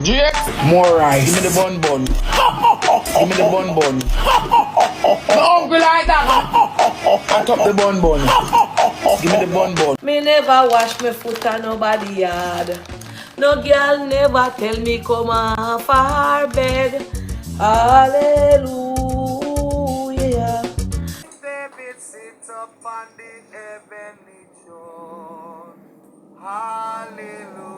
Drake, more rice. Give me the bun bun. Give me the bun bun. Uncle like that. I top the bun bun. Give me the bun bun. Me never wash my foot on nobody yard. No girl never tell me come off her bed. Hallelujah. David sits up on the heavenly throne. Hallelujah.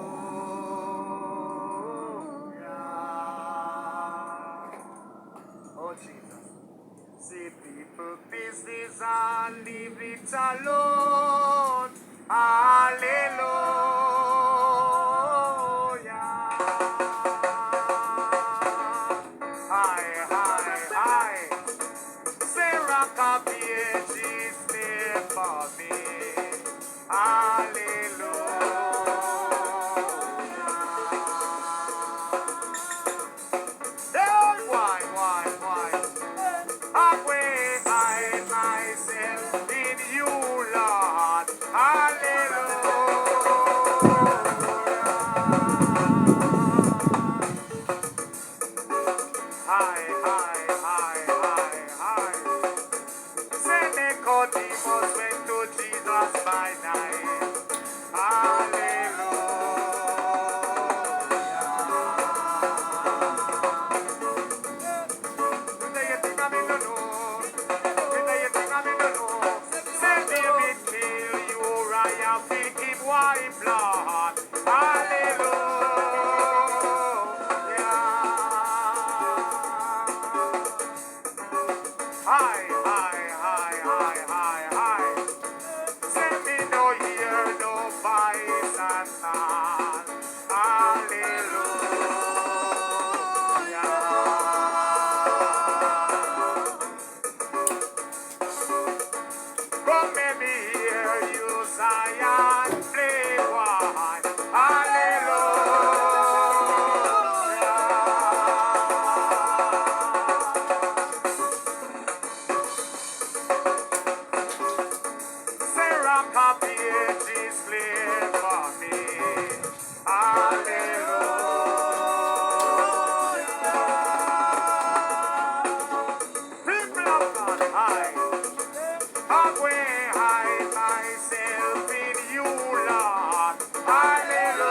Oh Jesus. See people business and leave it alone. Hallelujah. Hi, hi, hi. Sarah of the ages made for me. Hallelujah. Hey, why? Away I myself in you, Lord. Hallelujah. Hi. Say Nicodemus went to Jesus by night. Hallelujah. Say David kill Uriah, pick him wife, Lord. Hallelujah. Hi. Send me no ear, no voice at all. Hallelujah. Come let me hear you, Zion, play one. Hallelujah. Sarah copy is clear for me. Hallelujah. People of God, away hide myself in you, Lord. Hallelujah.